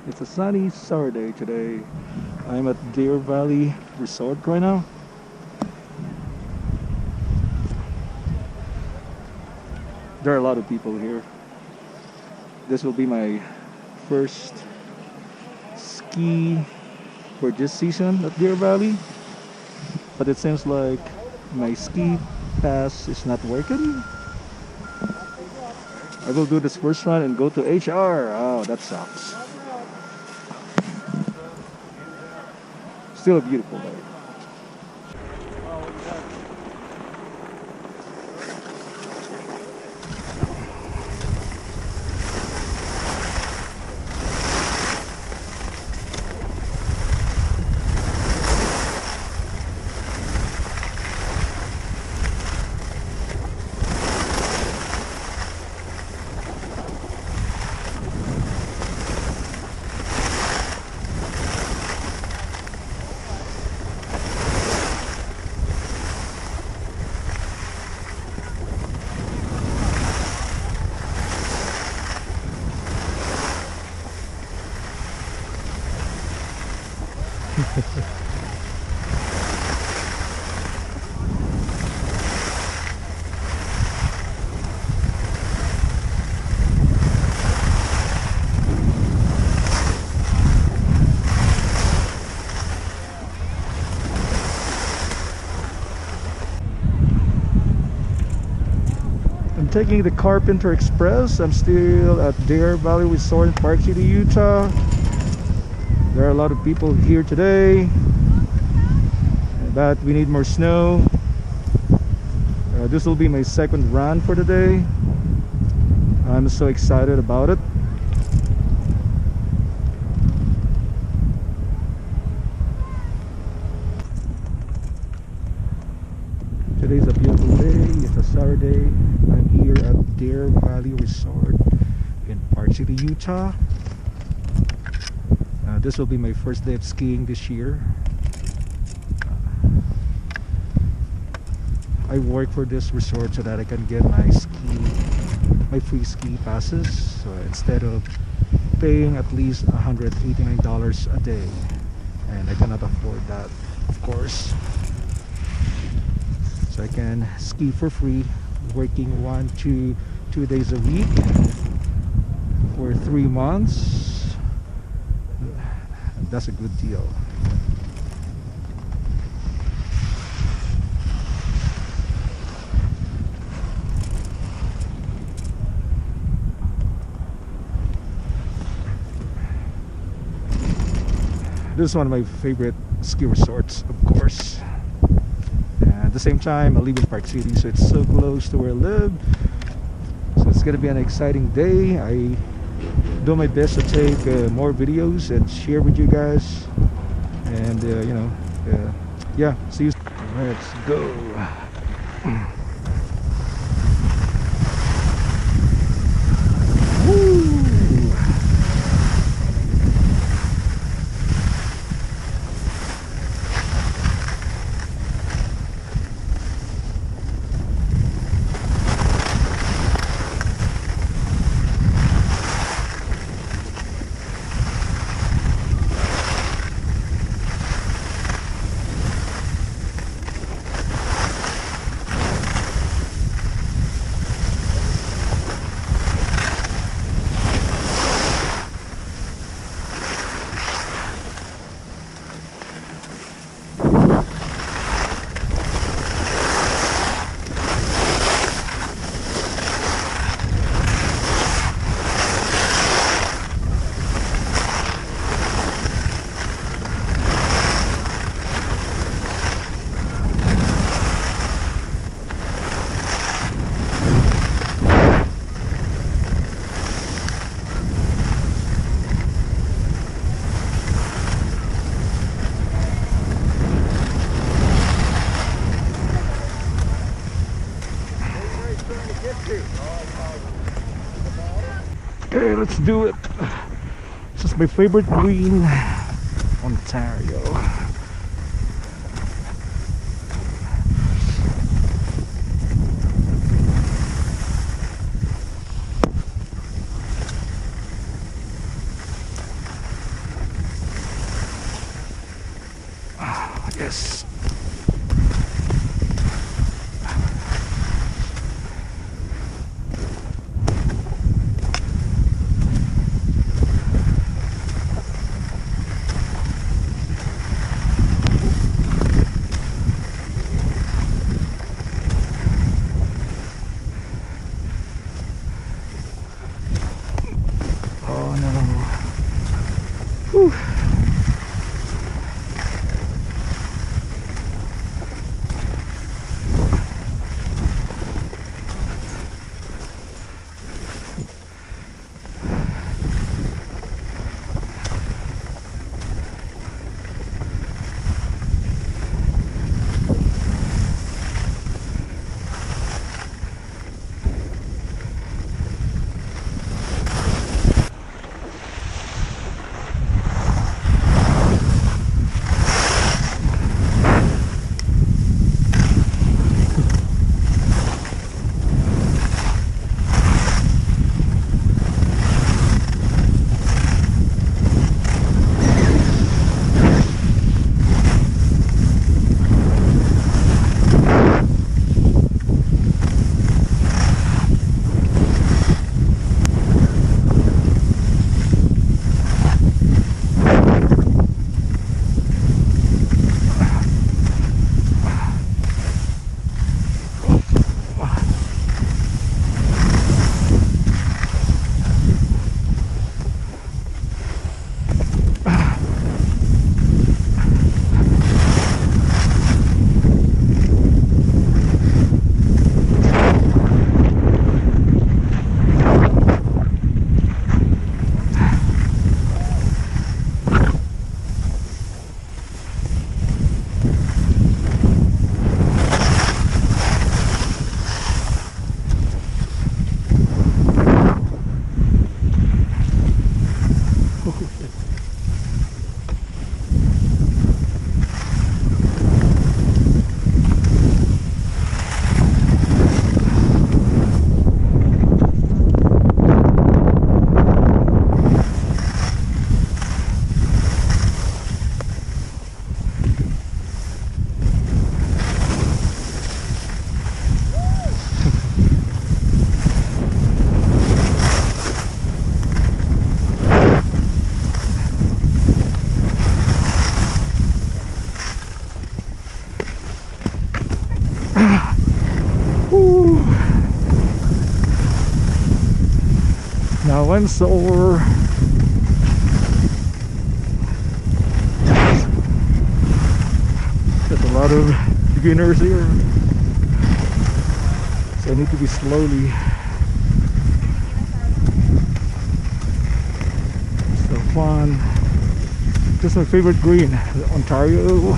It's a sunny Saturday today. I'm at Deer Valley Resort right now. There are a lot of people here. This will be my first ski for this season at Deer Valley. But it seems like my ski pass is not working. I will do this first run and go to HR. Oh, that sucks. Still a beautiful day. I'm taking the Carpenter Express. I'm still at Deer Valley Resort in Park City, Utah. There are a lot of people here today, but we need more snow. This will be my second run for the day. I'm so excited about it. Today's a beautiful day. It's a Saturday. I'm here at Deer Valley Resort in Park City, Utah. This will be my first day of skiing this year. I work for this resort so that I can get my free ski passes. So instead of paying at least $189 a day, and I cannot afford that, of course. So I can ski for free, working 2 days a week for 3 months. That's a good deal. This is one of my favorite ski resorts, of course. At the same time, I live in Park City, so it's so close to where I live. So it's gonna be an exciting day. I do my best to take more videos and share with you guys. And yeah, see you. Let's go. Woo! Okay, let's do it. This is my favorite green, Ontario. this. Oh no. Whew. Whew. Now once over. There's a lot of beginners here, so I need to be slowly. So fun. This is my favorite green, Ontario.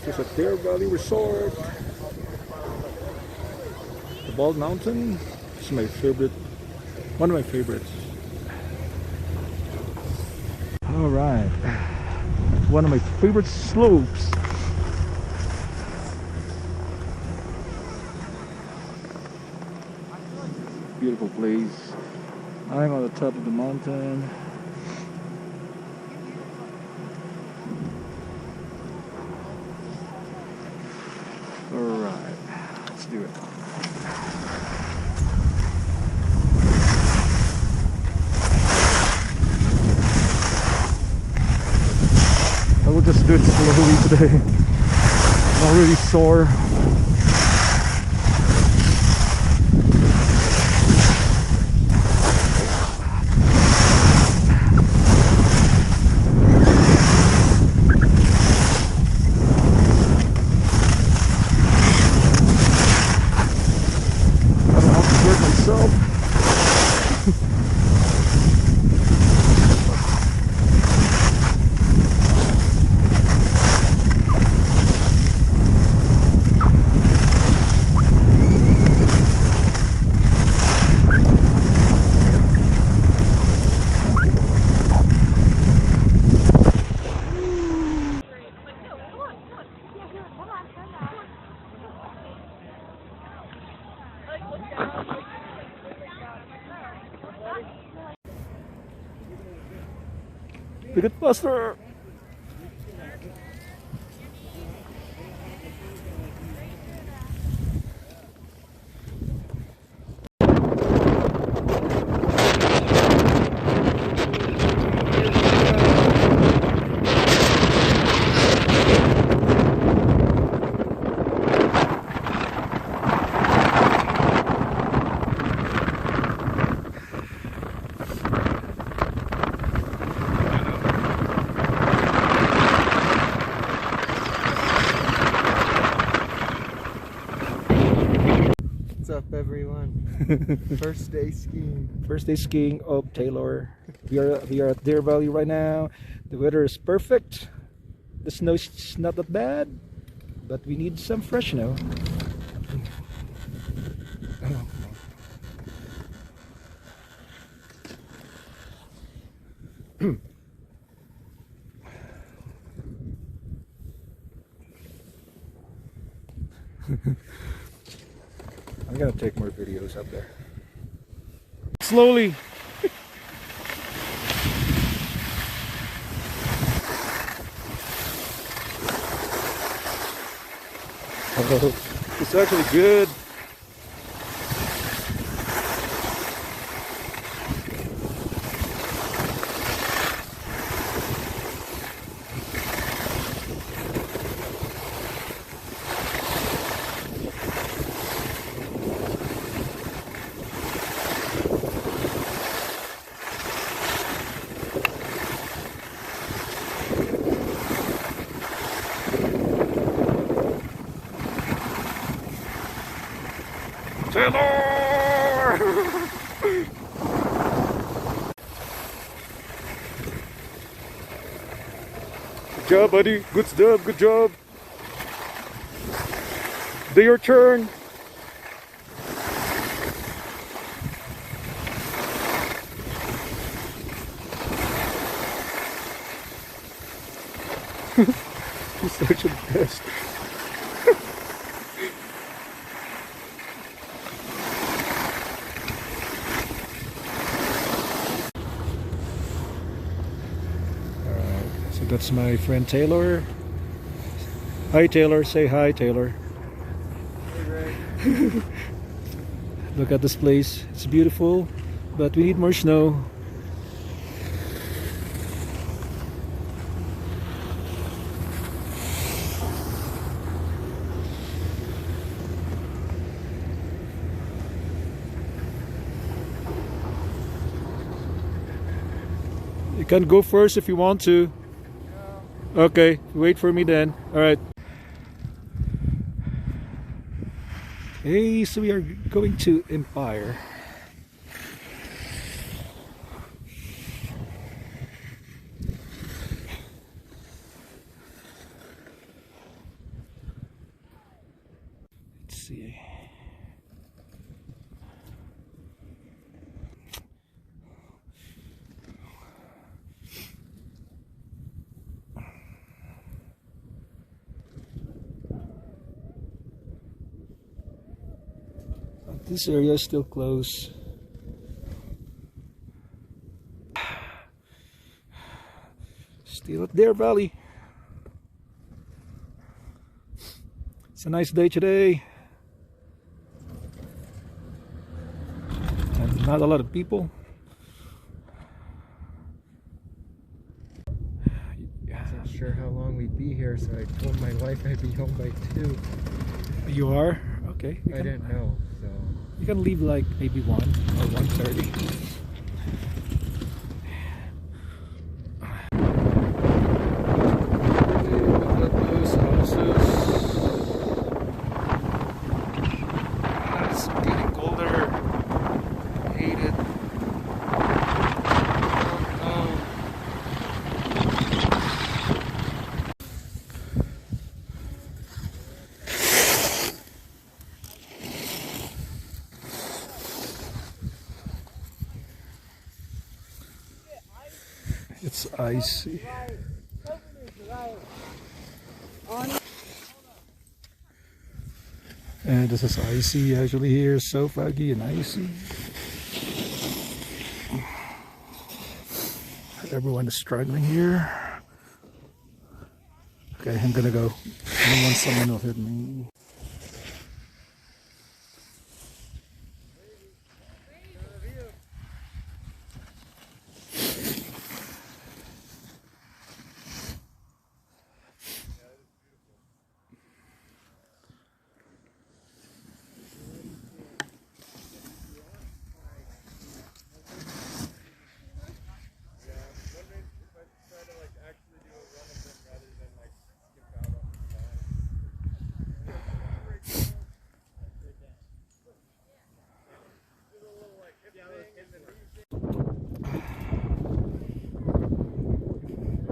This is a Bear Valley Resort. The Bald Mountain is my favorite, one of my favorites. Alright, one of my favorite slopes. Beautiful place. I'm on the top of the mountain. Alright, let's do it. I will just do it slowly today. I'm already sore. Pick it faster! What's up, everyone? First day skiing. First day skiing of Taylor. We are at Deer Valley right now. The weather is perfect. The snow is not that bad, but we need some fresh snow. I'm gonna take more videos up there. Slowly. Oh, it's actually good. Taylor! Good job, buddy. Good stuff. Good job. Do your turn. He's such a best. So that's my friend Taylor. Hi Taylor, say hi Taylor. Hey, Ray. Look at this place, it's beautiful, but we need more snow. You can go first if you want to. Okay, wait for me then. Alright. Hey, so we are going to Empire. Let's see. This area is still closed. Still at Deer Valley. It's a nice day today. And not a lot of people. Not sure how long we'd be here, so I told my wife I'd be home by 2. You are? Okay. I didn't know, so... You can leave like maybe 1 or 1:30. It's getting colder. I hate it. It's icy. And this is icy actually here, so foggy and icy. Everyone is struggling here. Okay, I'm gonna go. I don't want someone will hit me.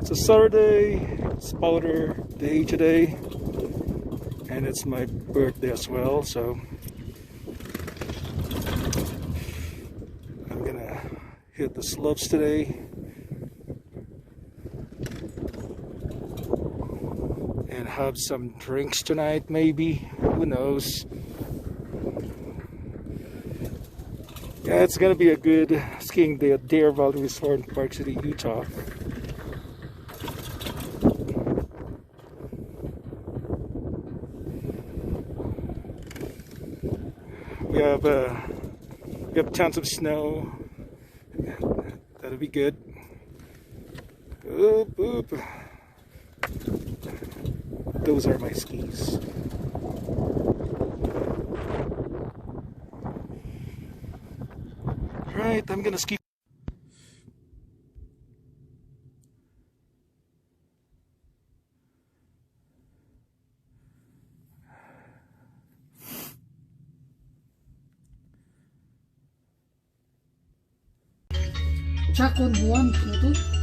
It's a Saturday, spotter day today, and it's my birthday as well, so I'm gonna hit the slopes today and have some drinks tonight, maybe. Who knows? Yeah, it's gonna be a good skiing day at Deer Valley Resort in Park City, Utah. We have tons of snow. That'll be good. Oop, oop. Those are my skis. Alright, I'm gonna ski. Chakon buwan puto.